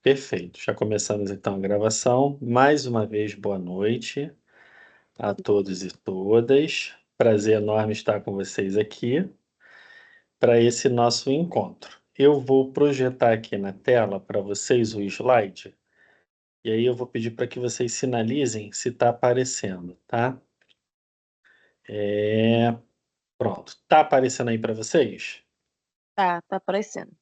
Perfeito. Já começamos então a gravação. Mais uma vez, boa noite a todos e todas. Prazer enorme estar com vocês aqui para esse nosso encontro. Eu vou projetar aqui na tela para vocês o slide e aí eu vou pedir para que vocês sinalizem se está aparecendo, tá? É, pronto. Tá aparecendo aí para vocês? Tá aparecendo.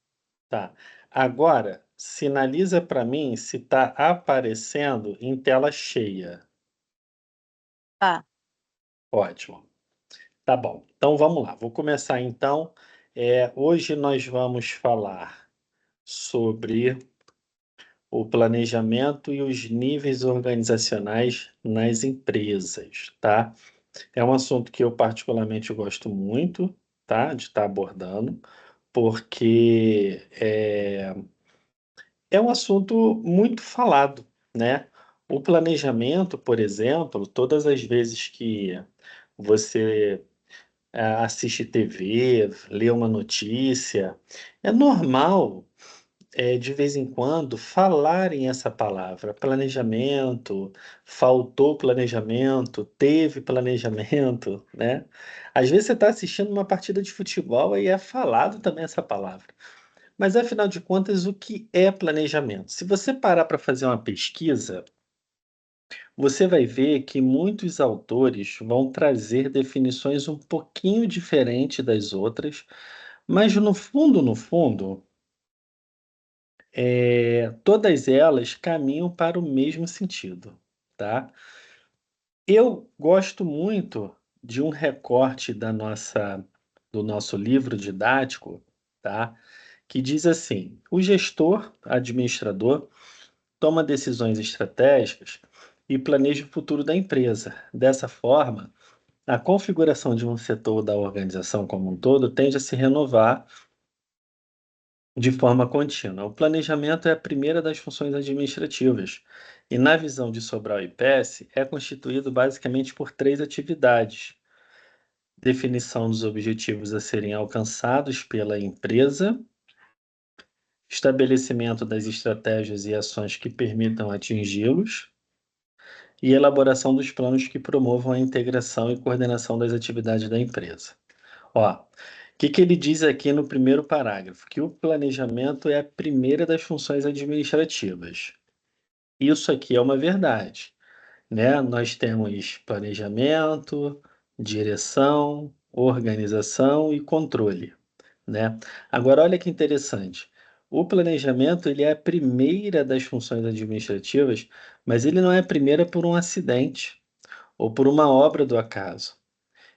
Tá. Agora, sinaliza para mim se está aparecendo em tela cheia. Tá, Ótimo. Tá bom, então vamos lá. Vou começar então. Hoje nós vamos falar sobre o planejamento e os níveis organizacionais nas empresas, tá? É um assunto que eu particularmente gosto muito, tá? De estar abordando, porque é um assunto muito falado, né? O planejamento, por exemplo, todas as vezes que você assiste TV, lê uma notícia, é normal, de vez em quando, falarem essa palavra, planejamento, faltou planejamento, teve planejamento, né. Às vezes você está assistindo uma partida de futebol e é falado também essa palavra. Mas afinal de contas, o que é planejamento? Se você parar para fazer uma pesquisa, você vai ver que muitos autores vão trazer definições um pouquinho diferentes das outras, mas no fundo, todas elas caminham para o mesmo sentido, tá? Eu gosto muito de um recorte do nosso livro didático, tá? Que diz assim: o gestor, administrador, toma decisões estratégicas e planeja o futuro da empresa. Dessa forma, a configuração de um setor da organização como um todo tende a se renovar de forma contínua. O planejamento é a primeira das funções administrativas, e na visão de Sobral e Pesce, é constituído basicamente por três atividades: definição dos objetivos a serem alcançados pela empresa, estabelecimento das estratégias e ações que permitam atingi-los, e elaboração dos planos que promovam a integração e coordenação das atividades da empresa. Ó, o que que ele diz aqui no primeiro parágrafo? Que o planejamento é a primeira das funções administrativas. Isso aqui é uma verdade, né? Nós temos planejamento, direção, organização e controle, né? Agora olha que interessante. O planejamento ele é a primeira das funções administrativas, mas ele não é a primeira por um acidente ou por uma obra do acaso.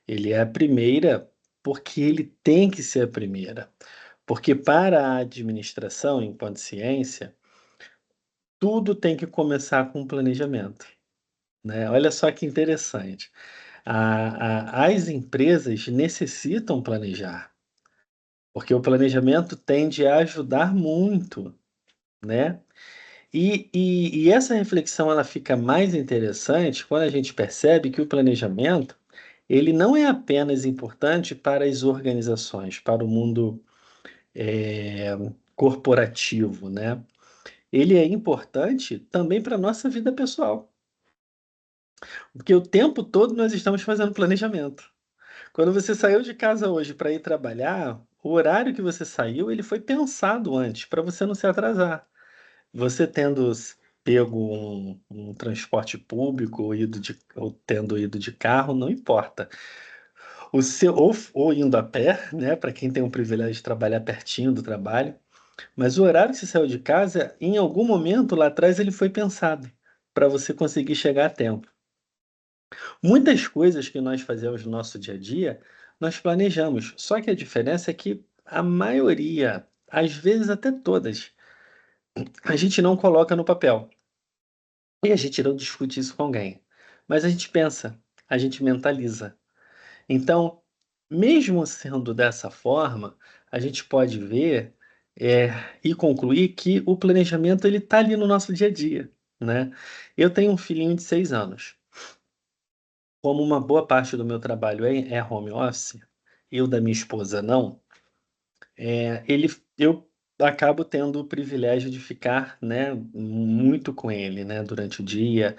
Ele é a primeira porque ele tem que ser a primeira. Porque para a administração, enquanto ciência, tudo tem que começar com um planejamento, né? Olha só que interessante. As empresas necessitam planejar, porque o planejamento tende a ajudar muito, né? E essa reflexão ela fica mais interessante quando a gente percebe que o planejamento ele não é apenas importante para as organizações, para o mundo corporativo, né? Ele é importante também para a nossa vida pessoal, porque o tempo todo nós estamos fazendo planejamento. Quando você saiu de casa hoje para ir trabalhar, o horário que você saiu, ele foi pensado antes, para você não se atrasar. Você tendo pego um transporte público ou tendo ido de carro, não importa. O seu ou indo a pé, né, para quem tem o privilégio de trabalhar pertinho do trabalho, mas o horário que você saiu de casa, em algum momento lá atrás ele foi pensado, para você conseguir chegar a tempo. Muitas coisas que nós fazemos no nosso dia a dia, nós planejamos, só que a diferença é que a maioria, às vezes até todas, a gente não coloca no papel, e a gente não discute isso com alguém, mas a gente pensa, a gente mentaliza. Então, mesmo sendo dessa forma, a gente pode ver, eh, e concluir que o planejamento ele está ali no nosso dia a dia, né. Eu tenho um filhinho de 6 anos. Como uma boa parte do meu trabalho é home office, eu da minha esposa não, ele eu acabo tendo o privilégio de ficar, né, muito com ele, né, durante o dia.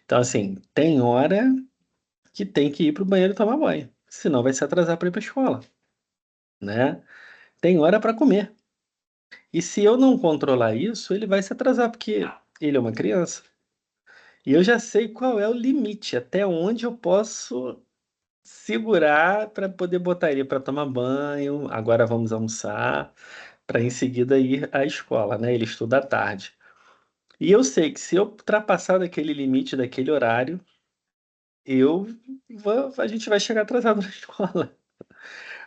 Então, assim, tem hora que tem que ir para o banheiro tomar banho, senão vai se atrasar para ir para a escola, né. Tem hora para comer. E se eu não controlar isso, ele vai se atrasar, porque ele é uma criança. E eu já sei qual é o limite, até onde eu posso segurar para poder botar ele para tomar banho, agora vamos almoçar, para em seguida ir à escola, né, ele estuda à tarde. E eu sei que se eu ultrapassar daquele limite, daquele horário, eu a gente vai chegar atrasado na escola.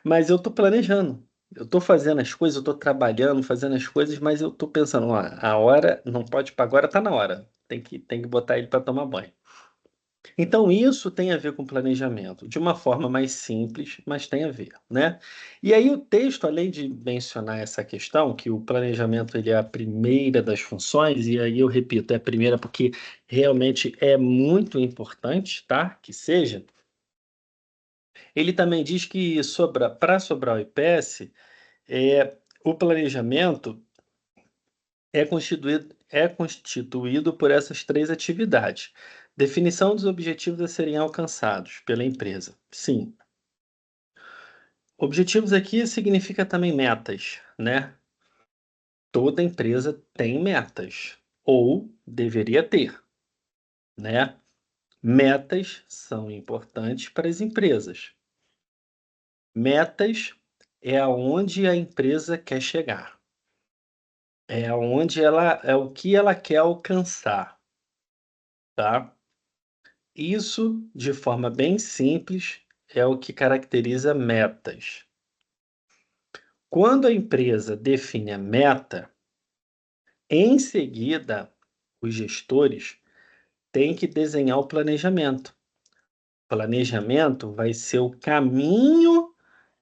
Mas eu tô planejando, eu tô fazendo as coisas, eu tô trabalhando, fazendo as coisas, mas eu tô pensando: "Ó, a hora não pode para agora, tá na hora, tem que botar ele para tomar banho". Então isso tem a ver com planejamento, de uma forma mais simples, mas tem a ver, né. E aí o texto, além de mencionar essa questão, que o planejamento ele é a primeira das funções, e aí eu repito, é a primeira porque realmente é muito importante, tá, que seja, ele também diz que para sobrar o IPS, o planejamento é constituído por essas 3 atividades. Definição dos objetivos a serem alcançados pela empresa. Sim, objetivos aqui significa também metas, né. Toda empresa tem metas, ou deveria ter, né. Metas são importantes para as empresas. Metas é aonde a empresa quer chegar, é o que ela quer alcançar, tá. Isso, de forma bem simples, é o que caracteriza metas. Quando a empresa define a meta, em seguida, os gestores têm que desenhar o planejamento. O planejamento vai ser o caminho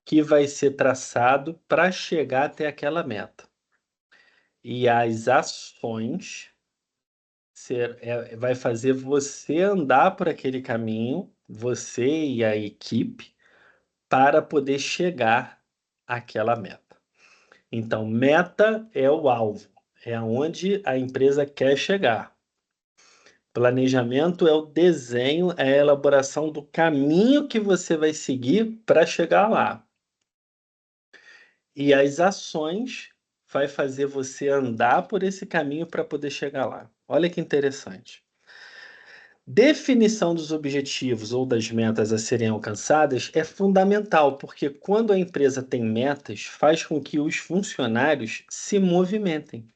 que vai ser traçado para chegar até aquela meta. E as ações vai fazer você andar por aquele caminho, você e a equipe, para poder chegar àquela meta. Então, meta é o alvo, é aonde a empresa quer chegar. Planejamento é o desenho, é a elaboração do caminho que você vai seguir para chegar lá. E as ações vai fazer você andar por esse caminho para poder chegar lá. Olha que interessante. Definição dos objetivos ou das metas a serem alcançadas é fundamental, porque quando a empresa tem metas, faz com que os funcionários se movimentem.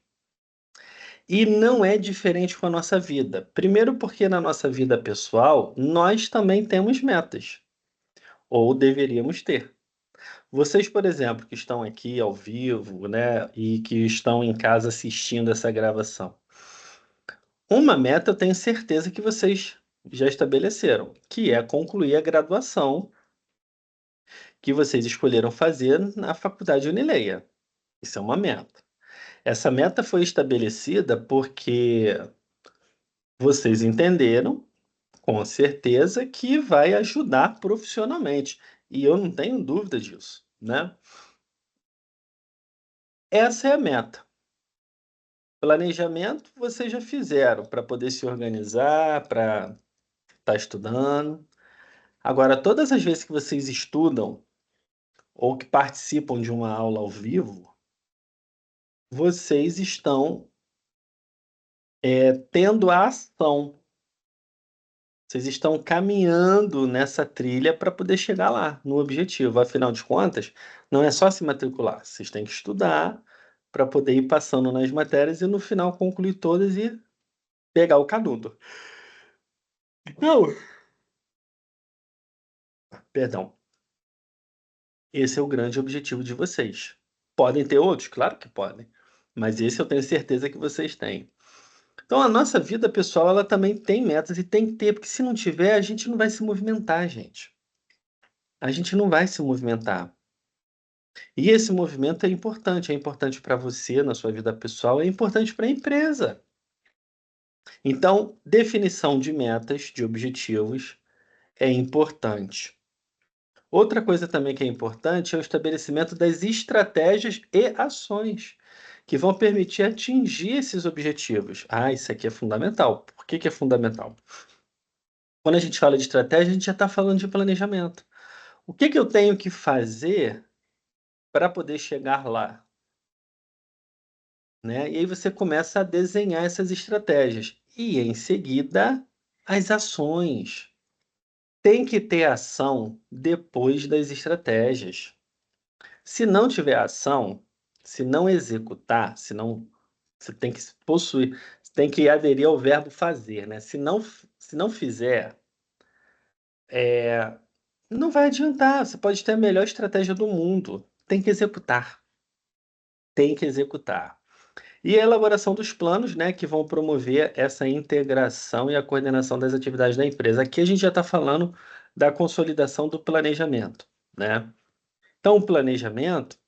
E não é diferente com a nossa vida. Primeiro, porque na nossa vida pessoal, nós também temos metas, ou deveríamos ter. Vocês, por exemplo, que estão aqui ao vivo, né, e que estão em casa assistindo essa gravação. Uma meta eu tenho certeza que vocês já estabeleceram, que é concluir a graduação que vocês escolheram fazer na faculdade Unileia. Isso é uma meta. Essa meta foi estabelecida porque vocês entenderam, com certeza, que vai ajudar profissionalmente. E eu não tenho dúvida disso, né? Essa é a meta. Planejamento vocês já fizeram para poder se organizar, para estar estudando. Agora, todas as vezes que vocês estudam ou que participam de uma aula ao vivo, vocês estão, tendo a ação, vocês estão caminhando nessa trilha para poder chegar lá, no objetivo. Afinal de contas, não é só se matricular, vocês têm que estudar para poder ir passando nas matérias e no final concluir todas e pegar o canudo. Então, perdão, esse é o grande objetivo de vocês. Podem ter outros? Claro que podem, mas esse eu tenho certeza que vocês têm. Então a nossa vida pessoal, ela também tem metas e tem que ter, porque se não tiver, a gente não vai se movimentar, gente. A gente não vai se movimentar. E esse movimento é importante para você na sua vida pessoal, é importante para a empresa. Então, definição de metas, de objetivos é importante. Outra coisa também que é importante é o estabelecimento das estratégias e ações. que vão permitir atingir esses objetivos. Ah, isso aqui é fundamental. Por que que é fundamental? Quando a gente fala de estratégia, a gente já está falando de planejamento. O que que eu tenho que fazer para poder chegar lá? Né? E aí você começa a desenhar essas estratégias. E em seguida, as ações. Tem que ter ação depois das estratégias. Se não tiver ação, se não executar, se não você tem que possuir, você tem que aderir ao verbo fazer, né? Se não fizer, não vai adiantar. Você pode ter a melhor estratégia do mundo. Tem que executar. Tem que executar. E a elaboração dos planos, né, que vão promover essa integração e a coordenação das atividades da empresa. Aqui a gente já está falando da consolidação do planejamento, né? Então, o planejamento,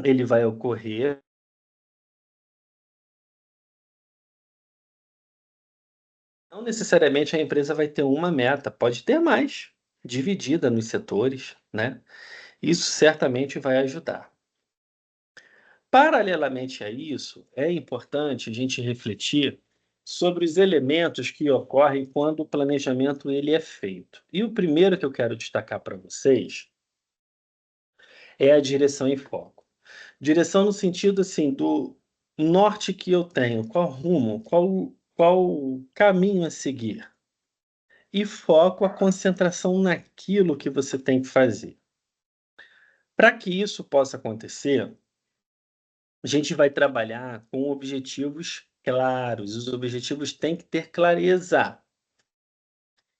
ele vai ocorrer. Não necessariamente a empresa vai ter uma meta, pode ter mais, dividida nos setores, né? Isso certamente vai ajudar. Paralelamente a isso, é importante a gente refletir sobre os elementos que ocorrem quando o planejamento ele é feito. E o primeiro que eu quero destacar para vocês é a direção e foco. Direção no sentido assim do norte que eu tenho, qual rumo, qual caminho a seguir. E foco a concentração naquilo que você tem que fazer. Para que isso possa acontecer, a gente vai trabalhar com objetivos claros, os objetivos têm que ter clareza.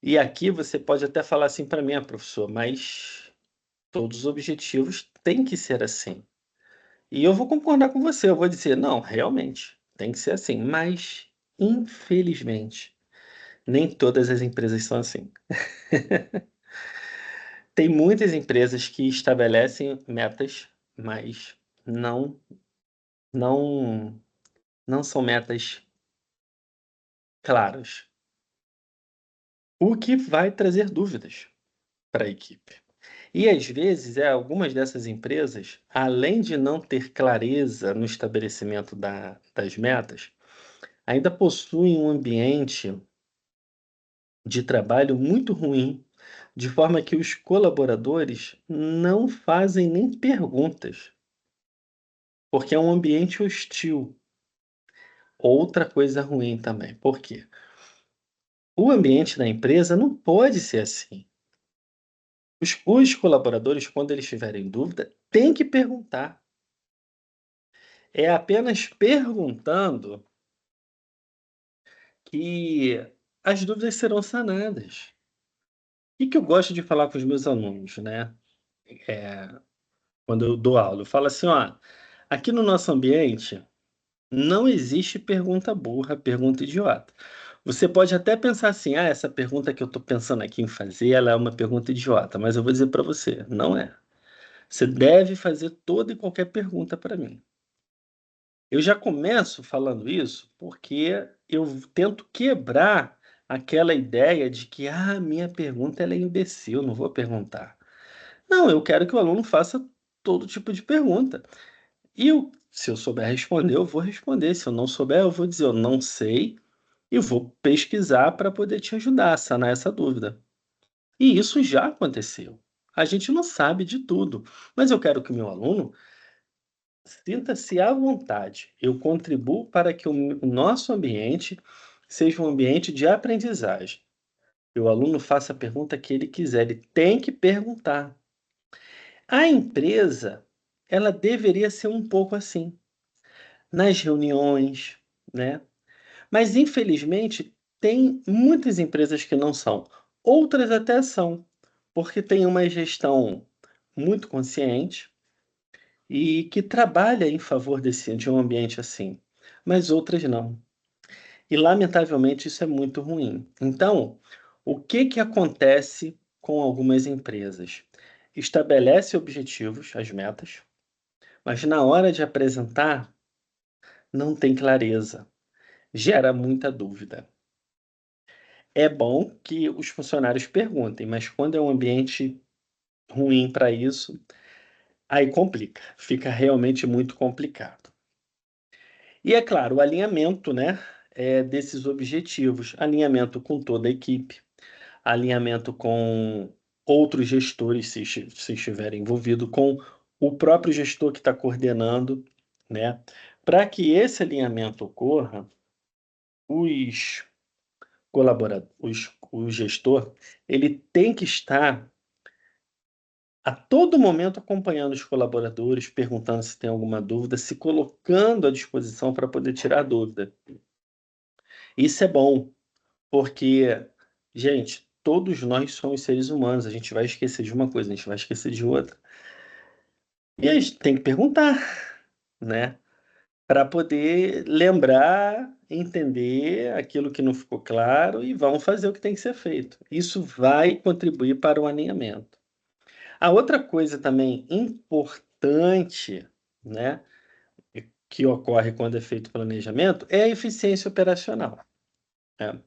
E aqui você pode até falar assim para mim: "Ah, professor, mas todos os objetivos têm que ser assim". E eu vou concordar com você, eu vou dizer: "Não, realmente, tem que ser assim", mas infelizmente, nem todas as empresas são assim. Tem muitas empresas que estabelecem metas, mas não não não são metas claras. O que vai trazer dúvidas para a equipe. E às vezes, algumas dessas empresas, além de não ter clareza no estabelecimento das metas, ainda possuem um ambiente de trabalho muito ruim, de forma que os colaboradores não fazem nem perguntas, porque é um ambiente hostil. Outra coisa ruim também, por quê? O ambiente da empresa não pode ser assim. Os colaboradores, quando eles tiverem dúvida, têm que perguntar. É apenas perguntando que as dúvidas serão sanadas. E que eu gosto de falar com os meus alunos, né, eh, quando eu dou aula, eu falo assim: "Ó, aqui no nosso ambiente não existe pergunta burra, pergunta idiota. Você pode até pensar assim: 'Ah, essa pergunta que eu estou pensando aqui em fazer, ela é uma pergunta idiota', mas eu vou dizer para você, não é. Você deve fazer toda e qualquer pergunta para mim". Eu já começo falando isso, porque eu tento quebrar aquela ideia de que: "Ah, minha pergunta ela é imbecil, não vou perguntar". Não, eu quero que o aluno faça todo tipo de pergunta. E se eu souber responder, eu vou responder, se eu não souber, eu vou dizer: "Eu não sei", e vou pesquisar para poder te ajudar a sanar essa dúvida. E isso já aconteceu. A gente não sabe de tudo, mas eu quero que o meu aluno sinta-se à vontade. Eu contribuo para que o nosso ambiente seja um ambiente de aprendizagem. Que o aluno faça a pergunta que ele quiser, ele tem que perguntar. A empresa, ela deveria ser um pouco assim, nas reuniões, né? Mas infelizmente tem muitas empresas que não são. Outras até são, porque tem uma gestão muito consciente, e que trabalha em favor de um ambiente assim, mas outras não. E lamentavelmente isso é muito ruim. Então, o que que acontece com algumas empresas? Estabelece objetivos, as metas, mas na hora de apresentar não tem clareza, gera muita dúvida. É bom que os funcionários perguntem, mas quando é um ambiente ruim para isso, aí complica, fica realmente muito complicado. E é claro, o alinhamento, né, desses objetivos, alinhamento com toda a equipe, alinhamento com outros gestores, se estiver envolvido, com o próprio gestor que está coordenando, né. Para que esse alinhamento ocorra, os o gestor, ele tem que estar a todo momento acompanhando os colaboradores, perguntando se tem alguma dúvida, se colocando à disposição para poder tirar a dúvida. Isso é bom, porque, gente, todos nós somos seres humanos, a gente vai esquecer de uma coisa, a gente vai esquecer de outra. E a gente tem que perguntar, né, para poder lembrar, entender aquilo que não ficou claro e vamos fazer o que tem que ser feito. Isso vai contribuir para o alinhamento. A outra coisa também importante, né, que ocorre quando é feito planejamento, é a eficiência operacional, né.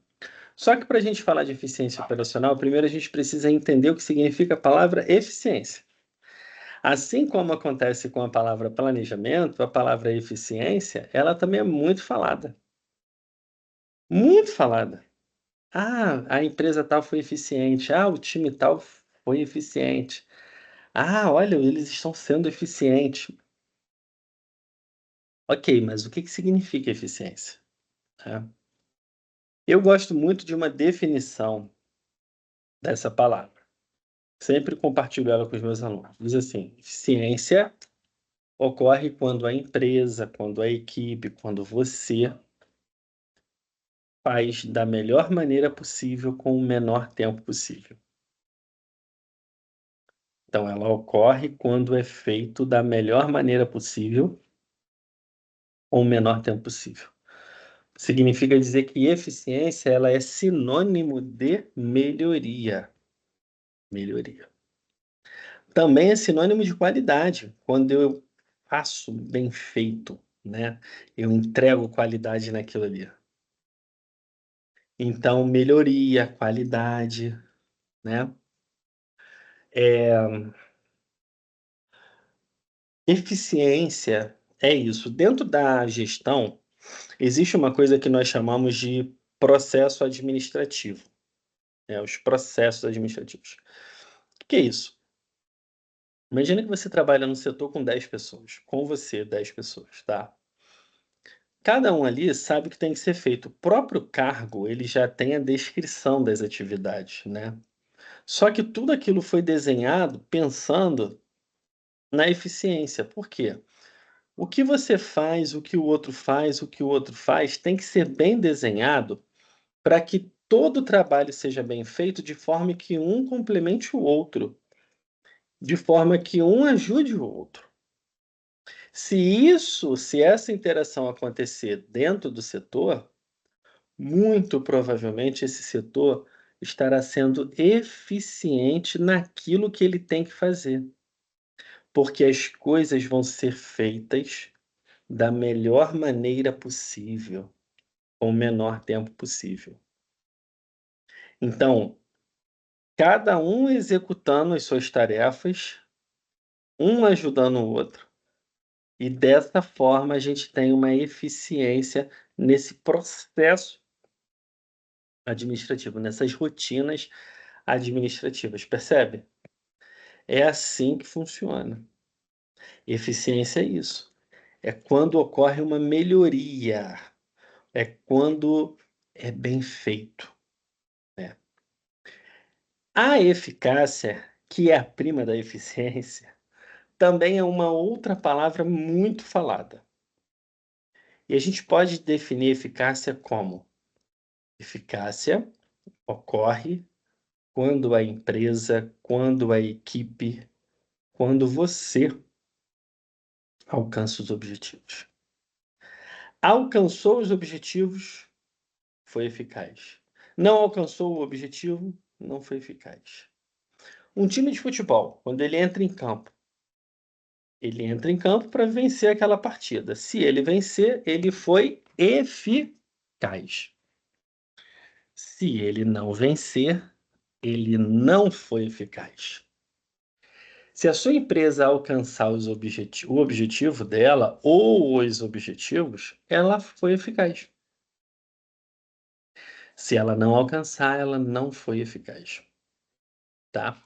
Só que para a gente falar de eficiência operacional, primeiro a gente precisa entender o que significa a palavra eficiência. Assim como acontece com a palavra planejamento, a palavra eficiência, ela também é muito falada. Muito falada. "Ah, a empresa tal foi eficiente. Ah, o time tal foi eficiente. Ah, olha, eles estão sendo eficientes". Ok, mas o que que significa eficiência, né? Eu gosto muito de uma definição dessa palavra. Sempre compartilho ela com os meus alunos. Diz assim: eficiência ocorre quando a empresa, quando a equipe, quando você faz da melhor maneira possível com o menor tempo possível. Então, ela ocorre quando é feito da melhor maneira possível com o menor tempo possível. Significa dizer que eficiência ela é sinônimo de melhoria. Melhoria. Também é sinônimo de qualidade, quando eu faço bem feito, né, eu entrego qualidade naquilo ali. Então melhoria, qualidade, né. Eh, Eficiência é isso. Dentro da gestão, existe uma coisa que nós chamamos de processo administrativo, né, os processos administrativos. O que é isso? Imagina que você trabalha no setor com 10 pessoas, com você 10 pessoas, tá. Cada um ali sabe o que tem que ser feito. O próprio cargo, ele já tem a descrição das atividades, né. Só que tudo aquilo foi desenhado pensando na eficiência. Por quê? O que você faz, o que o outro faz, o que o outro faz, tem que ser bem desenhado para que todo o trabalho seja bem feito de forma que um complemente o outro, de forma que um ajude o outro. Se essa interação acontecer dentro do setor, muito provavelmente esse setor estará sendo eficiente naquilo que ele tem que fazer, porque as coisas vão ser feitas da melhor maneira possível, com o menor tempo possível. Então, cada um executando as suas tarefas, um ajudando o outro. E dessa forma a gente tem uma eficiência nesse processo administrativo, nessas rotinas administrativas, percebe? É assim que funciona. Eficiência é isso. É quando ocorre uma melhoria, é quando é bem feito, né. A eficácia, que é a prima da eficiência, também é uma outra palavra muito falada. E a gente pode definir eficácia como: eficácia ocorre quando a empresa, quando a equipe, quando você alcança os objetivos. Alcançou os objetivos, foi eficaz. Não alcançou o objetivo, não foi eficaz. Um time de futebol, quando ele entra em campo para vencer aquela partida. Se ele vencer, ele foi eficaz. Se ele não vencer, ele não foi eficaz. Se a sua empresa alcançar o objetivo dela ou os objetivos, ela foi eficaz. Se ela não alcançar, ela não foi eficaz, tá?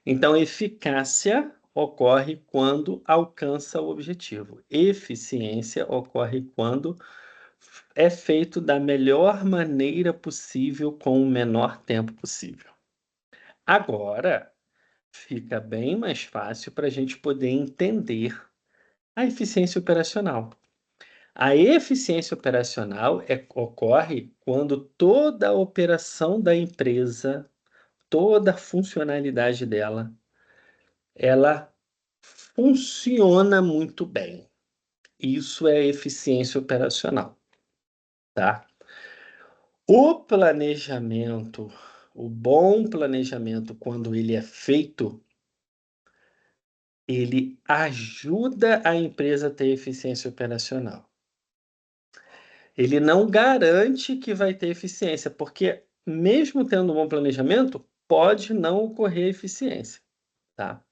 Então, eficácia ocorre quando alcança o objetivo. Eficiência ocorre quando é feito da melhor maneira possível com o menor tempo possível. Agora, fica bem mais fácil para a gente poder entender a eficiência operacional. A eficiência operacional ocorre quando toda a operação da empresa, toda a funcionalidade dela, ela funciona muito bem. Isso é eficiência operacional, tá? O planejamento, o bom planejamento, quando ele é feito, ele ajuda a empresa a ter eficiência operacional. Ele não garante que vai ter eficiência, porque mesmo tendo um bom planejamento, pode não ocorrer eficiência, tá?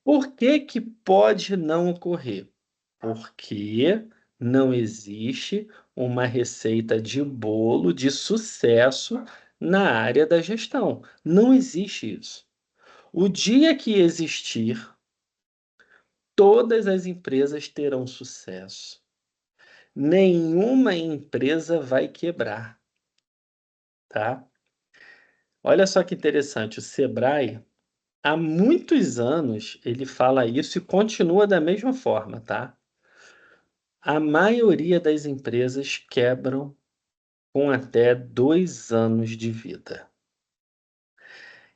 Por que que pode não ocorrer? Porque não existe uma receita de bolo de sucesso na área da gestão. Não existe isso. O dia que existir, todas as empresas terão sucesso. Nenhuma empresa vai quebrar, tá? Olha só que interessante, o Sebrae, há muitos anos, ele fala isso e continua da mesma forma, tá? A maioria das empresas quebram com até 2 anos de vida.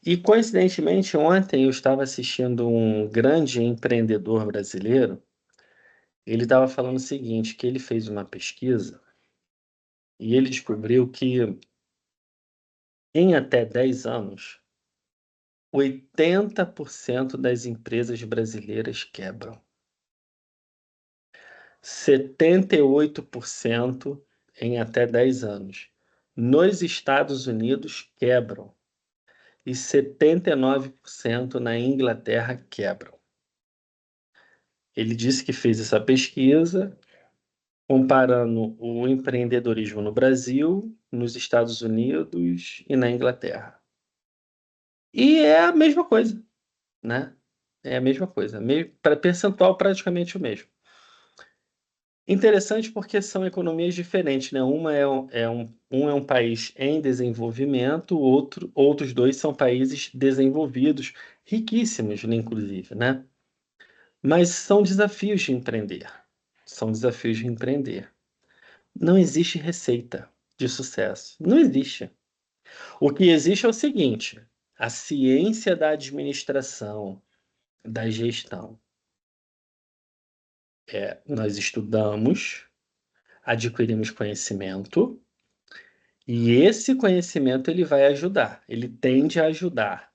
E coincidentemente, ontem eu estava assistindo um grande empreendedor brasileiro, ele estava falando o seguinte, que ele fez uma pesquisa e ele descobriu que em até 10 anos, 80% das empresas brasileiras quebram. 78% em até 10 anos. Nos Estados Unidos quebram e 79% na Inglaterra quebram. Ele disse que fez essa pesquisa comparando o empreendedorismo no Brasil, nos Estados Unidos e na Inglaterra. E é a mesma coisa, né? É a mesma coisa, para percentual praticamente o mesmo. Interessante porque são economias diferentes, né? Uma é um país em desenvolvimento, outros dois são países desenvolvidos, riquíssimos, né, inclusive, né? Mas são desafios de empreender. São desafios de empreender. Não existe receita de sucesso. Não existe. O que existe é o seguinte: a ciência da administração, da gestão. Nós estudamos, adquirimos conhecimento, e esse conhecimento ele vai ajudar, ele tende a ajudar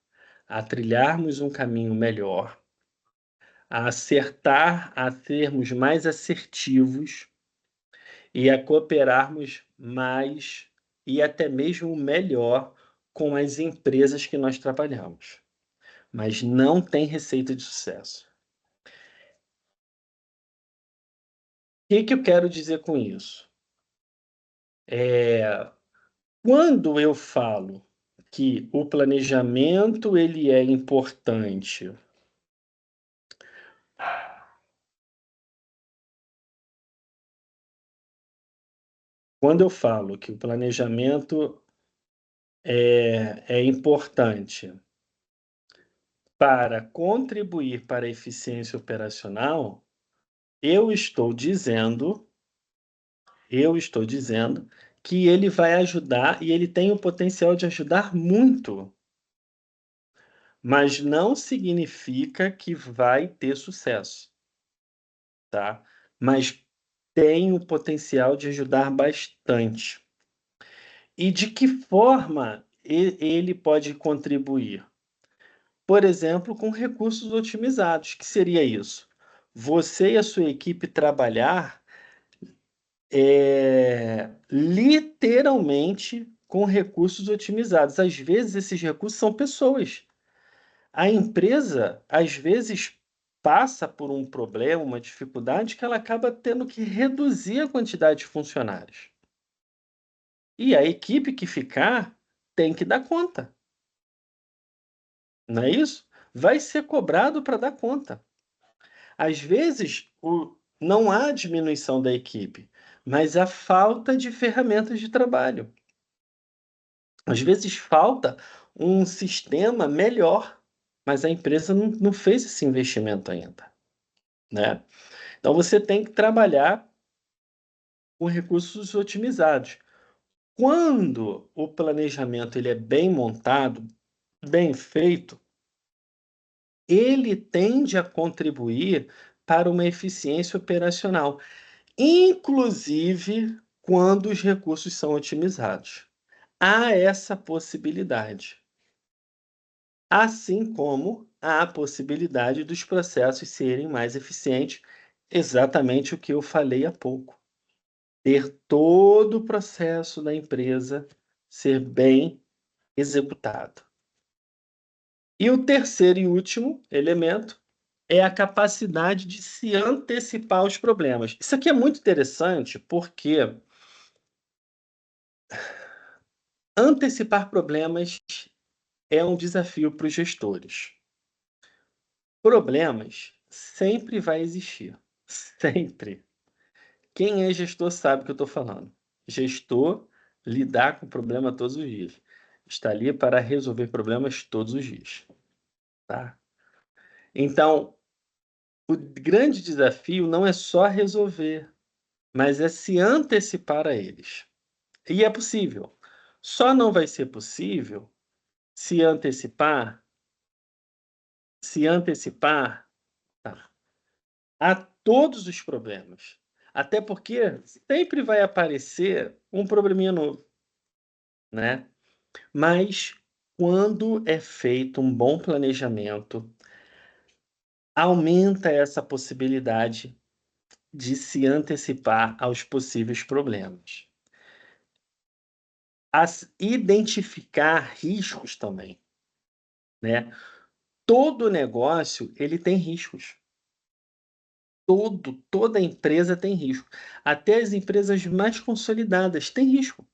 a trilharmos um caminho melhor, a acertar, a sermos mais assertivos e a cooperarmos mais e até mesmo melhor com as empresas que nós trabalhamos. Mas não tem receita de sucesso. O que eu quero dizer com isso? Quando eu falo que o planejamento ele é importante. Quando eu falo que o planejamento é importante para contribuir para a eficiência operacional, eu estou dizendo que ele vai ajudar e ele tem o potencial de ajudar muito, mas não significa que vai ter sucesso, tá? Mas tem o potencial de ajudar bastante. E de que forma ele pode contribuir? Por exemplo, com recursos otimizados. Que seria isso? Você e a sua equipe trabalhar literalmente com recursos otimizados. Às vezes, esses recursos são pessoas. A empresa, às vezes, passa por um problema, uma dificuldade, que ela acaba tendo que reduzir a quantidade de funcionários. E a equipe que ficar tem que dar conta, não é isso? Vai ser cobrado para dar conta. Às vezes, não há diminuição da equipe, mas a falta de ferramentas de trabalho. Às vezes falta um sistema melhor, mas a empresa não fez esse investimento ainda, né. Então você tem que trabalhar com recursos otimizados. Quando o planejamento ele é bem montado, bem feito, ele tende a contribuir para uma eficiência operacional, inclusive quando os recursos são otimizados. Há essa possibilidade. Assim como há a possibilidade dos processos serem mais eficientes, exatamente o que eu falei há pouco. Ter todo o processo da empresa ser bem executado. E o terceiro e último elemento é a capacidade de se antecipar aos problemas. Isso aqui é muito interessante, porque antecipar problemas é um desafio para os gestores. Problemas sempre vai existir, sempre. Quem é gestor sabe o que eu estou falando. Gestor lidar com problema todos os dias. Está ali para resolver problemas todos os dias, tá? Então, o grande desafio não é só resolver, mas é se antecipar a eles. E é possível. Só não vai ser possível se antecipar, tá, a todos os problemas. Até porque sempre vai aparecer um probleminha novo, né? Mas quando é feito um bom planejamento, aumenta essa possibilidade de se antecipar aos possíveis problemas. Identificar riscos também, né? Todo negócio ele tem riscos. Toda empresa tem risco. Até as empresas mais consolidadas têm risco.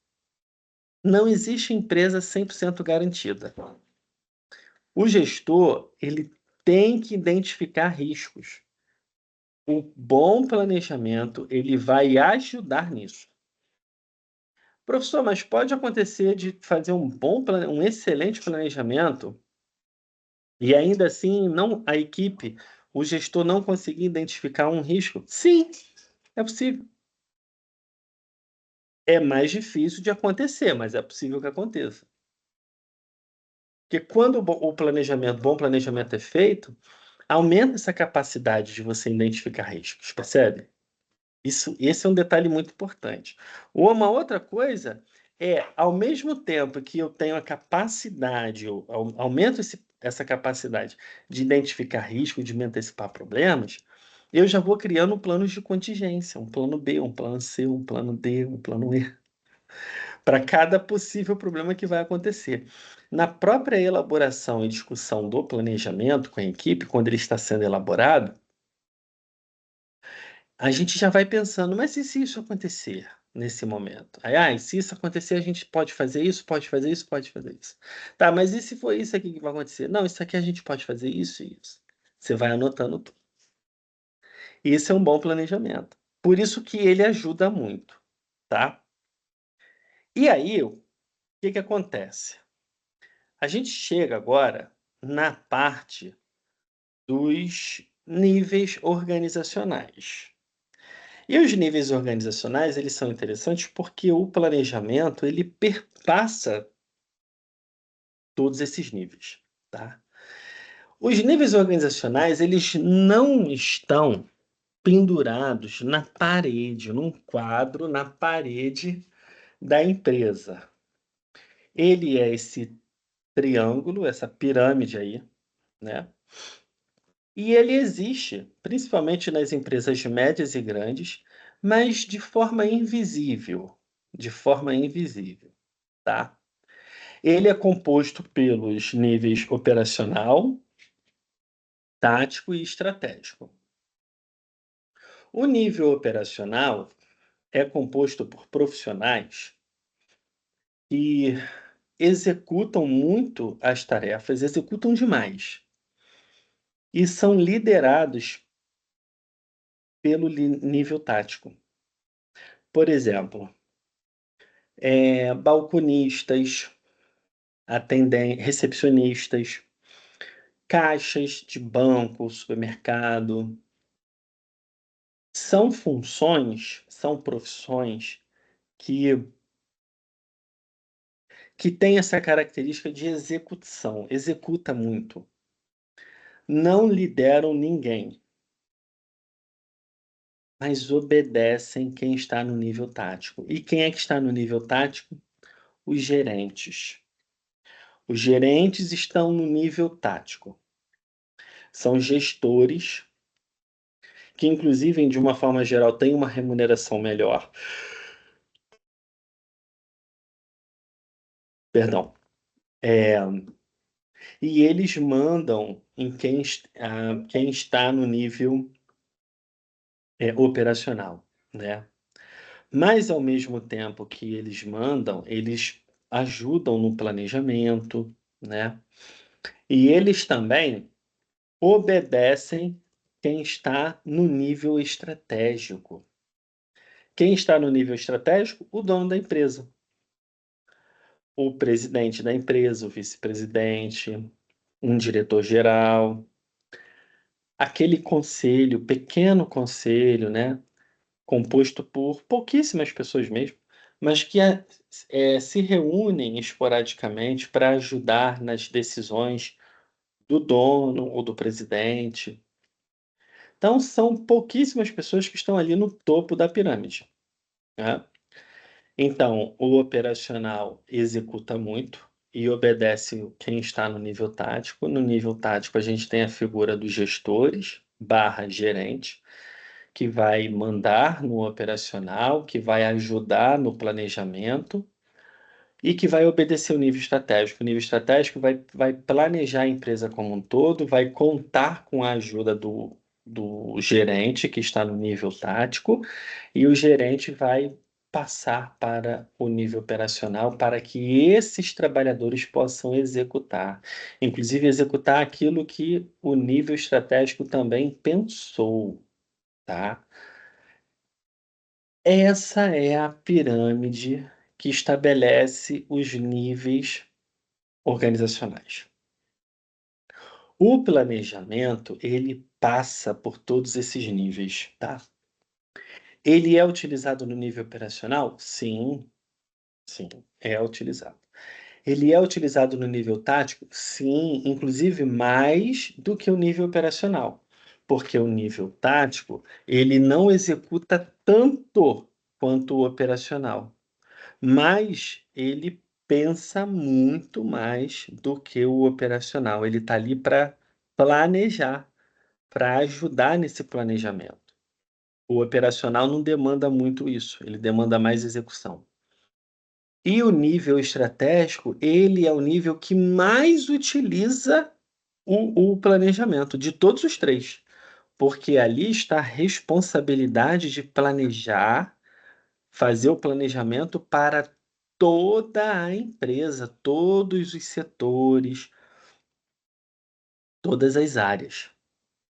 Não existe empresa 100% garantida. O gestor, ele tem que identificar riscos. O bom planejamento, ele vai ajudar nisso. Professor, mas pode acontecer de fazer um excelente planejamento e ainda assim não a equipe, o gestor não conseguir identificar um risco? Sim, é possível. É mais difícil de acontecer, mas é possível que aconteça. Porque quando o bom planejamento é feito, aumenta essa capacidade de você identificar riscos, percebe? Esse é um detalhe muito importante. Uma outra coisa é, ao mesmo tempo que eu tenho a capacidade, eu aumento essa capacidade de identificar risco, de me antecipar problemas, eu já vou criando planos de contingência, um plano B, um plano C, um plano D, um plano E, para cada possível problema que vai acontecer. Na própria elaboração e discussão do planejamento com a equipe, quando ele está sendo elaborado, a gente já vai pensando: "Mas e se isso acontecer nesse momento? Aí, e se isso acontecer, a gente pode fazer isso, pode fazer isso, pode fazer isso. Tá, mas e se for isso aqui que vai acontecer? Não, isso aqui a gente pode fazer isso e isso". Você vai anotando tudo. Esse é um bom planejamento. Por isso que ele ajuda muito, tá. E aí, o que que acontece? A gente chega agora na parte dos níveis organizacionais. E os níveis organizacionais, eles são interessantes porque o planejamento, ele perpassa todos esses níveis, tá. Os níveis organizacionais, eles não estão pendurados na parede, num quadro na parede da empresa. Ele é esse triângulo, essa pirâmide aí, né, e ele existe principalmente nas empresas médias e grandes, mas de forma invisível, tá. Ele é composto pelos níveis operacional, tático e estratégico. O nível operacional é composto por profissionais que executam muito as tarefas, executam demais, e são liderados pelo nível tático. Por exemplo, balconistas, recepcionistas, caixas de banco, supermercado. São funções, são profissões que têm essa característica de execução, executa muito. Não lideram ninguém, mas obedecem quem está no nível tático. E quem é que está no nível tático? Os gerentes. Os gerentes estão no nível tático. São gestores que, inclusive, de uma forma geral, têm uma remuneração melhor. Perdão. E eles mandam em quem está no nível operacional, né? Mas, ao mesmo tempo que eles mandam, eles ajudam no planejamento, né? E eles também obedecem quem está no nível estratégico. Quem está no nível estratégico? O dono da empresa. O presidente da empresa, o vice-presidente, um diretor-geral. Aquele conselho, pequeno conselho, né? Composto por pouquíssimas pessoas mesmo, mas que se reúnem esporadicamente para ajudar nas decisões do dono ou do presidente. Então, são pouquíssimas pessoas que estão ali no topo da pirâmide, né? Então, o operacional executa muito e obedece quem está no nível tático. No nível tático, a gente tem a figura dos gestores barra gerente, que vai mandar no operacional, que vai ajudar no planejamento e que vai obedecer o nível estratégico. O nível estratégico vai planejar a empresa como um todo, vai contar com a ajuda do gerente, que está no nível tático, e o gerente vai passar para o nível operacional para que esses trabalhadores possam executar, inclusive executar aquilo que o nível estratégico também pensou, tá? Essa é a pirâmide que estabelece os níveis organizacionais. O planejamento, ele passa por todos esses níveis, tá? Ele é utilizado no nível operacional? Sim, sim, é utilizado. Ele é utilizado no nível tático? Sim, inclusive mais do que o nível operacional, porque o nível tático, ele não executa tanto quanto o operacional. Mas ele pensa muito mais do que o operacional. Ele está ali para planejar, para ajudar nesse planejamento. O operacional não demanda muito isso, ele demanda mais execução. E o nível estratégico, ele é o nível que mais utiliza o planejamento de todos os três, porque ali está a responsabilidade de planejar, fazer o planejamento para toda a empresa, todos os setores, todas as áreas,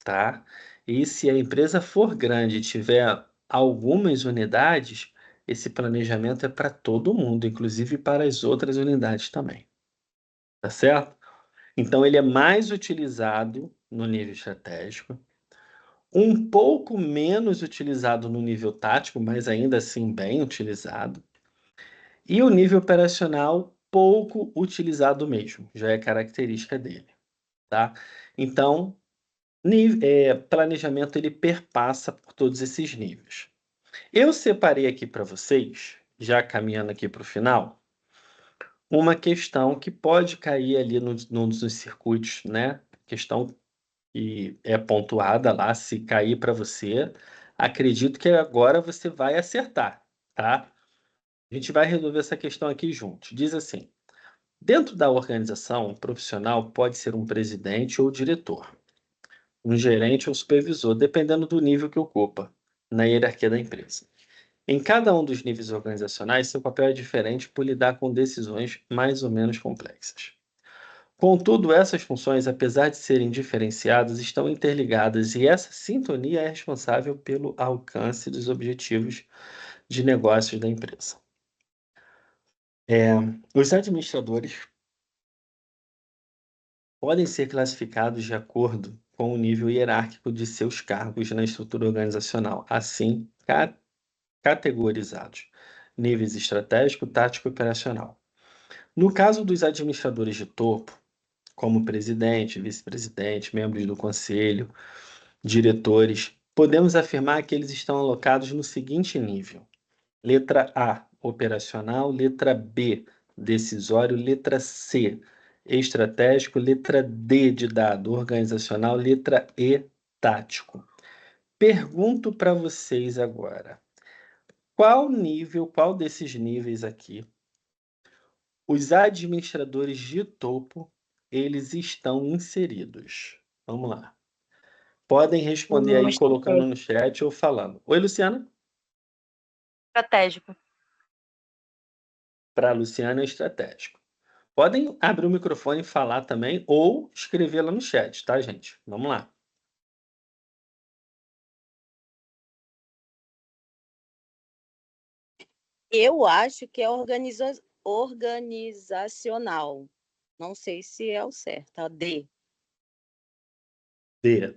tá? E se a empresa for grande e tiver algumas unidades, esse planejamento é para todo mundo, inclusive para as outras unidades também, tá certo? Então ele é mais utilizado no nível estratégico, um pouco menos utilizado no nível tático, mas ainda assim bem utilizado. E o nível operacional, pouco utilizado mesmo, já é característica dele, tá? Então, planejamento ele perpassa por todos esses níveis. Eu separei aqui para vocês, já caminhando aqui para o final, uma questão que pode cair ali num dos circuitos, né? Questão que é pontuada lá, se cair para você, acredito que agora você vai acertar, tá? A gente vai resolver essa questão aqui juntos. Diz assim: dentro da organização, um profissional pode ser um presidente ou diretor. um gerente ou supervisor, dependendo do nível que ocupa na hierarquia da empresa. Em cada um dos níveis organizacionais, seu papel é diferente por lidar com decisões mais ou menos complexas. Contudo, essas funções, apesar de serem diferenciadas, estão interligadas e essa sintonia é responsável pelo alcance dos objetivos de negócios da empresa. Os administradores podem ser classificados de acordo com o nível hierárquico de seus cargos na estrutura organizacional, assim categorizados: níveis estratégico, tático e operacional. No caso dos administradores de topo, como presidente, vice-presidente, membros do conselho, diretores, podemos afirmar que eles estão alocados no seguinte nível: letra A, operacional, letra B, decisório, letra C, estratégico, letra D de dado, organizacional, letra E, tático. Pergunto para vocês agora, qual desses níveis aqui os administradores de topo, eles estão inseridos? Vamos lá. Podem responder No aí colocando estratégico. no chat ou falando. Oi, Luciana? Estratégico. Para a Luciana é estratégico. Podem abrir o microfone e falar também ou escrever lá no chat, tá, gente? Vamos lá. Eu acho que é organizacional. Não sei se é o certo. A D. D.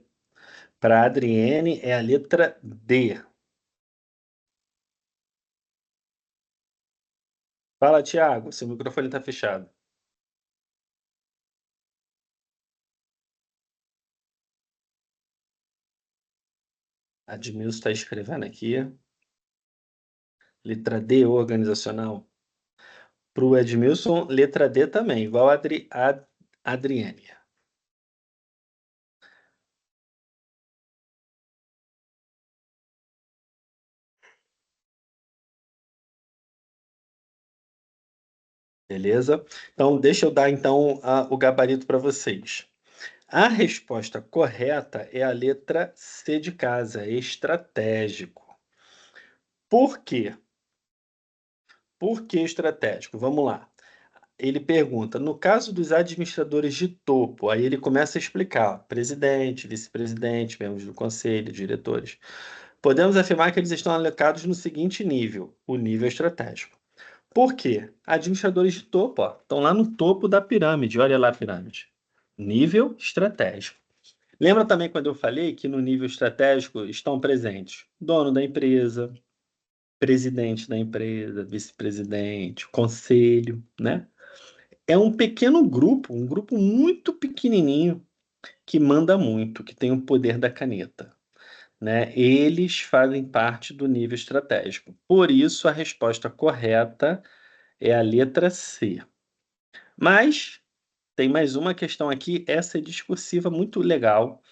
Para a Adriene é a letra D. Fala, Thiago, seu microfone está fechado. Admilson está escrevendo aqui. Letra D, organizacional. Para o Edmilson, letra D também, igual a Adriane. Beleza? Então, deixa eu dar então o gabarito para vocês. A resposta correta é a letra C de casa, estratégico. Por quê? Por que estratégico? Vamos lá. Ele pergunta, no caso dos administradores de topo, aí ele começa a explicar, ó, presidente, vice-presidente, membros do conselho, diretores. Podemos afirmar que eles estão alocados no seguinte nível, o nível estratégico. Por quê? Administradores de topo, ó, estão lá no topo da pirâmide, olha lá a pirâmide. Nível estratégico. Lembra também quando eu falei que no nível estratégico estão presentes dono da empresa, presidente da empresa, vice-presidente, conselho, né? É um pequeno grupo, um grupo muito pequenininho que manda muito, que tem o poder da caneta, né? Eles fazem parte do nível estratégico. Por isso, a resposta correta é a letra C. Mas tem mais uma questão aqui, essa é discursiva muito legal,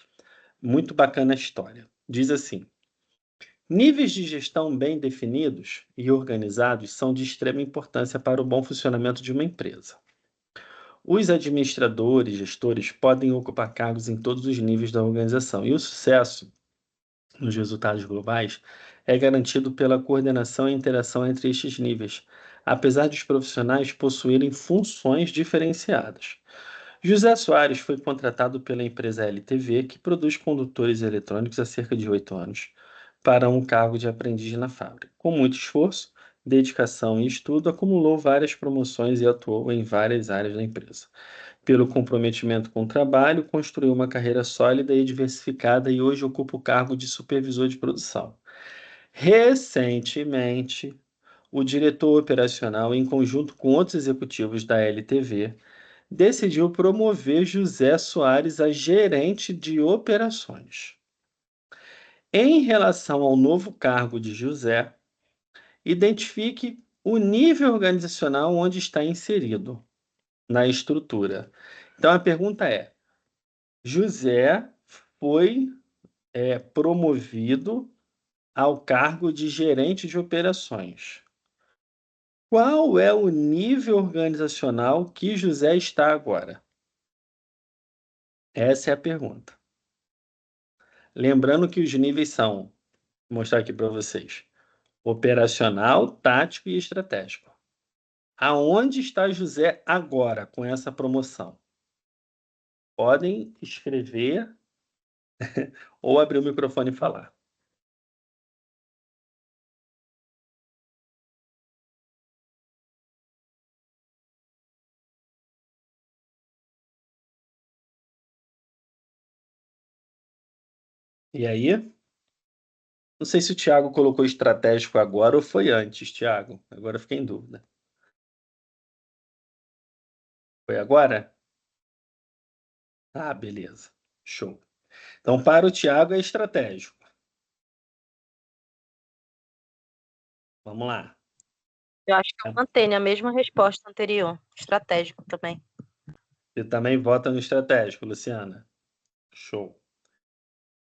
muito bacana a história. Diz assim: níveis de gestão bem definidos e organizados são de extrema importância para o bom funcionamento de uma empresa. Os administradores, gestores, podem ocupar cargos em todos os níveis da organização, e o sucesso nos resultados globais é garantido pela coordenação e interação entre estes níveis, apesar de os profissionais possuírem funções diferenciadas. José Soares foi contratado pela empresa LTV, que produz condutores eletrônicos há cerca de 8 anos, para um cargo de aprendiz na fábrica. Com muito esforço, dedicação e estudo, acumulou várias promoções e atuou em várias áreas da empresa. Pelo comprometimento com o trabalho, construiu uma carreira sólida e diversificada e hoje ocupa o cargo de supervisor de produção. Recentemente, o diretor operacional, em conjunto com outros executivos da LTV, decidiu promover José Soares a gerente de operações. Em relação ao novo cargo de José, identifique o nível organizacional onde está inserido na estrutura. Então a pergunta é: José foi promovido ao cargo de gerente de operações. Qual é o nível organizacional que José está agora? Essa é a pergunta. Lembrando que os níveis são, vou mostrar aqui para vocês, operacional, tático e estratégico. Aonde está José agora com essa promoção? Podem escrever ou abrir o microfone e falar. E aí? Não sei se o Thiago colocou estratégico agora ou foi antes, Thiago. Agora eu fiquei em dúvida. Foi agora? Ah, beleza. Show. Então, para o Thiago é estratégico. Vamos lá. Eu acho que eu mantenho a mesma resposta anterior. Estratégico também. Você também vota no estratégico, Luciana? Show.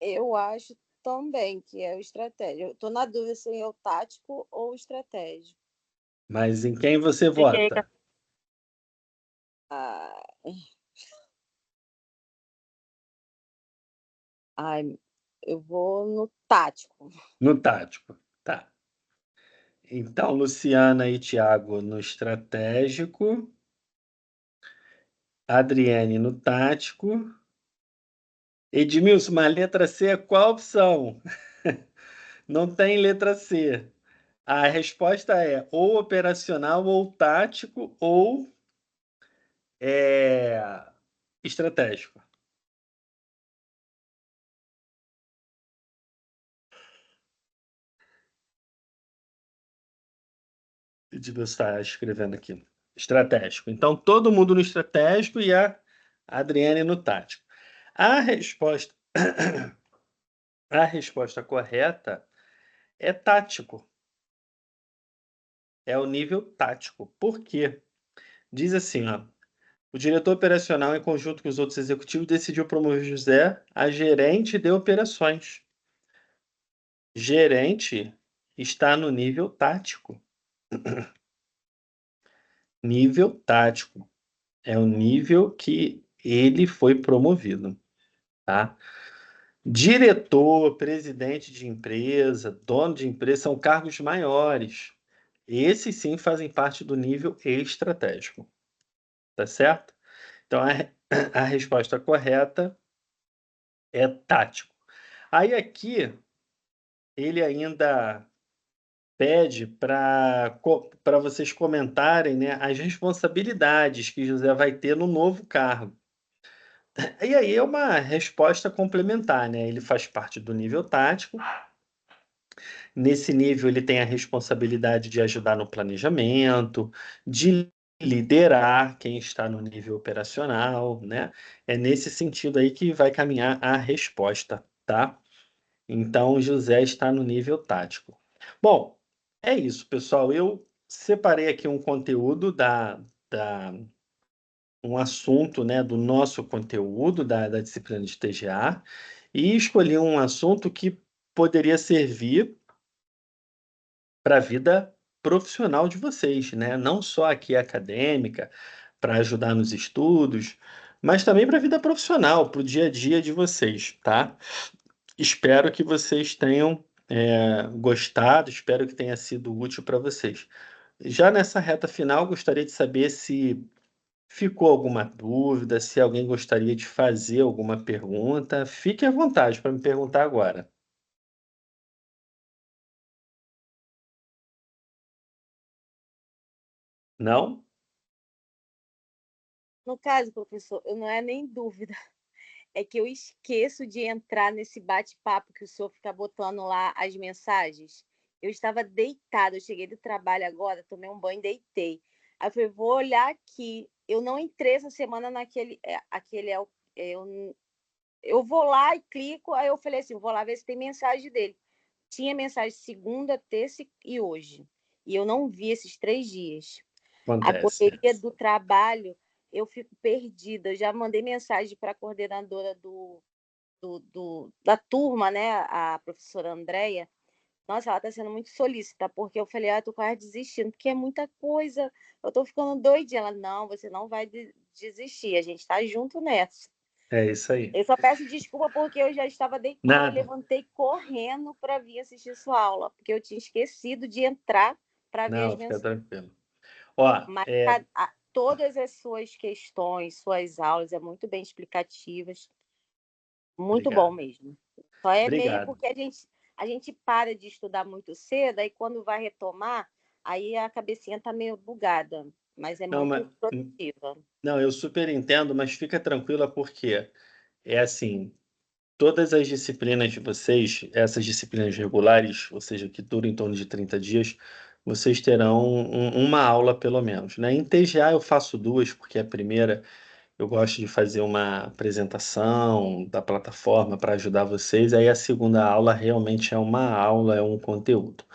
Eu acho também que é o estratégico. Eu tô na dúvida se é o tático ou o estratégico. Mas em quem você Fiquei vota? Ah, ai, eu vou no tático. No tático. Tá. Então, Luciana e Thiago no estratégico. Adriane no tático. Edmilson, mas a letra C é qual opção? Não tem letra C. A resposta é ou operacional, ou tático, ou estratégico. Edmilson está escrevendo aqui. Estratégico. Então, todo mundo no estratégico e a Adriane no tático. A resposta, a resposta correta é tático. É o nível tático. Por quê? Diz assim, ó. O diretor operacional, em conjunto com os outros executivos, decidiu promover José a gerente de operações. Gerente está no nível tático. Nível tático. É o nível que ele foi promovido, tá? Diretor, presidente de empresa, dono de empresa são cargos maiores. Esses sim fazem parte do nível estratégico, tá certo? Então a resposta correta é tático. Aí aqui ele ainda pede para vocês comentarem, né, as responsabilidades que José vai ter no novo cargo. E aí é uma resposta complementar, né? Ele faz parte do nível tático. Nesse nível, ele tem a responsabilidade de ajudar no planejamento, de liderar quem está no nível operacional, né? É nesse sentido aí que vai caminhar a resposta, tá? Então, José está no nível tático. Bom, é isso, pessoal. Eu separei aqui um conteúdo um assunto, né, do nosso conteúdo da disciplina de TGA e escolhi um assunto que poderia servir para a vida profissional de vocês, né? Não só aqui acadêmica, para ajudar nos estudos, mas também para a vida profissional, para o dia a dia de vocês, tá? Espero que vocês tenham gostado, espero que tenha sido útil para vocês. Já nessa reta final, gostaria de saber se ficou alguma dúvida, se alguém gostaria de fazer alguma pergunta. Fique à vontade para me perguntar agora. Não? No caso, professor, eu não é nem dúvida. É que eu esqueço de entrar nesse bate-papo que o senhor fica botando lá as mensagens. Eu estava deitada, eu cheguei do trabalho agora, tomei um banho, deitei. Aí eu falei, vou olhar aqui. Eu não entrei essa semana naquele. Eu vou lá e clico, aí eu falei assim, vou lá ver se tem mensagem dele. Tinha mensagem segunda, terça e hoje. E eu não vi esses 3 dias. A Acontece. correria do trabalho, eu fico perdida. Eu já mandei mensagem para a coordenadora da turma, né, a professora Andréia. Nossa, ela está sendo muito solícita, porque eu falei, tô quase desistindo, porque é muita coisa, eu estou ficando doidinha. Ela, não, você não vai desistir, a gente está junto nessa. É isso aí. Eu só peço desculpa porque eu já estava deitada, eu Nada. levantei correndo para vir assistir sua aula, porque eu tinha esquecido de entrar para ver as Não, fica mensagens. tranquilo. Ó, Mas todas as suas questões, suas aulas, muito bem explicativas. Muito bom obrigado. mesmo. Só é meio Obrigado. porque a gente para de estudar muito cedo, aí quando vai retomar, aí a cabecinha tá meio bugada, mas é Não, muito produtiva. não, eu super entendo, mas fica tranquila porque é assim, todas as disciplinas de vocês, essas disciplinas regulares, ou seja, que duram em torno de 30 dias, vocês terão uma aula pelo menos, né? Em TGA eu faço duas, porque a primeira eu gosto de fazer uma apresentação da plataforma para ajudar vocês, aí a segunda aula realmente é uma aula, é um conteúdo.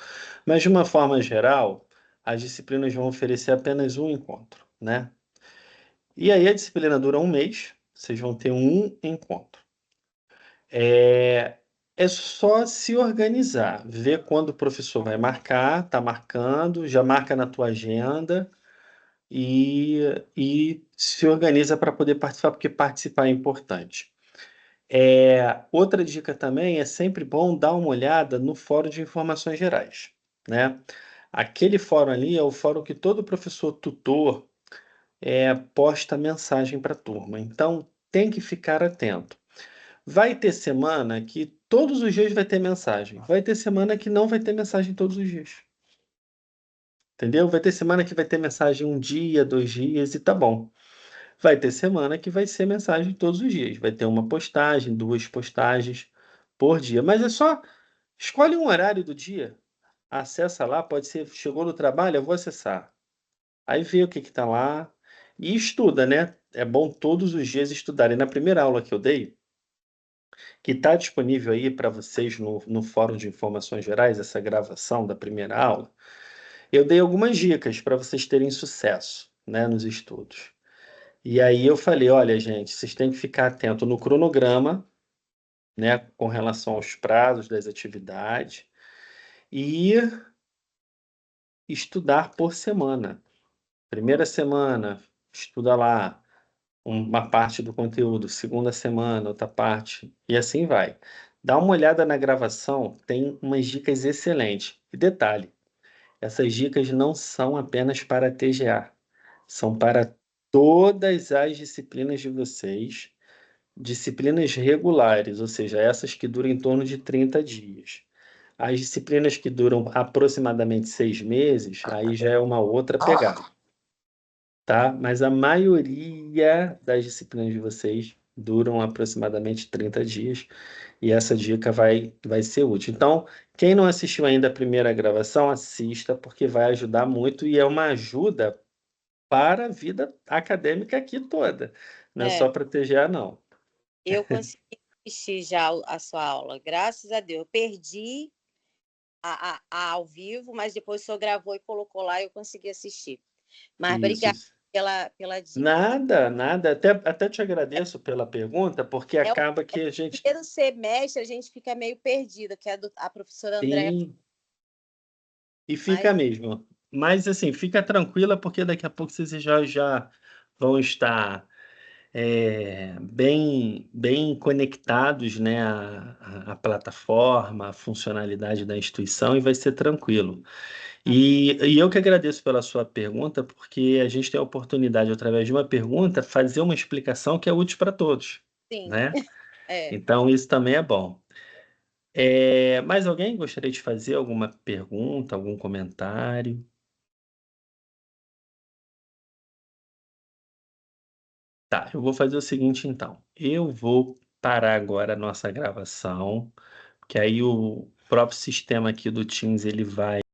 Mas de uma forma geral, as disciplinas vão oferecer apenas um encontro, né? E aí a disciplina dura um mês, vocês vão ter um encontro. É só se organizar, ver quando o professor vai marcar, tá marcando, já marca na tua agenda e se organiza para poder participar, porque participar é importante. Outra dica também é sempre bom dar uma olhada no fórum de informações gerais, né? Aquele fórum ali é o fórum que todo professor tutor posta mensagem para a turma, então tem que ficar atento. Vai ter semana que todos os dias vai ter mensagem, vai ter semana que não vai ter mensagem todos os dias. Entendeu? Vai ter semana que vai ter mensagem um dia, 2 dias e tá bom. Vai ter semana que vai ser mensagem todos os dias, vai ter uma postagem, 2 postagens por dia, mas é só escolhe um horário do dia, acessa lá, pode ser chegou no trabalho, eu vou acessar. Aí vê o que que tá lá e estuda, né. É bom todos os dias estudar. E na primeira aula que eu dei, que está disponível aí para vocês no fórum de informações gerais, essa gravação da primeira aula, eu dei algumas dicas para vocês terem sucesso, né, nos estudos. E aí eu falei: "Olha gente, vocês têm que ficar atento no cronograma, né, com relação aos prazos das atividades, e estudar por semana. Primeira semana, estuda lá uma parte do conteúdo, segunda semana, outra parte, e assim vai. Dá uma olhada na gravação, tem umas dicas excelentes. E detalhe, essas dicas não são apenas para TGA, são para todas as disciplinas de vocês, disciplinas regulares, ou seja, essas que duram em torno de 30 dias. As disciplinas que duram aproximadamente 6 meses, aí já é uma outra pegada, tá? Mas a maioria das disciplinas de vocês duram aproximadamente 30 dias e essa dica vai ser útil. Então, quem não assistiu ainda a primeira gravação, assista, porque vai ajudar muito e é uma ajuda para a vida acadêmica aqui toda, não é só É, para TGA não. eu consegui assistir já a sua aula, graças a Deus. Eu perdi a ao vivo, mas depois o senhor gravou e colocou lá e eu consegui assistir. Mas Isso. obrigada pela dica. Nada, nada. Até te agradeço pela pergunta, porque É o acaba que a gente primeiro semestre, a gente fica meio perdida, que é a professora Andréa, sim, e mas fica mesmo. Mas assim, fica tranquila, porque daqui a pouco vocês já vão estar bem conectados, né, à plataforma, à funcionalidade da instituição e vai ser tranquilo. E eu que agradeço pela sua pergunta, porque a gente tem a oportunidade, através de uma pergunta, fazer uma explicação que é útil para todos, sim, né? é. Então isso também é bom. Mais alguém gostaria de fazer alguma pergunta, algum comentário? Tá, eu vou fazer o seguinte então, eu vou parar agora a nossa gravação, que aí o próprio sistema aqui do Teams ele vai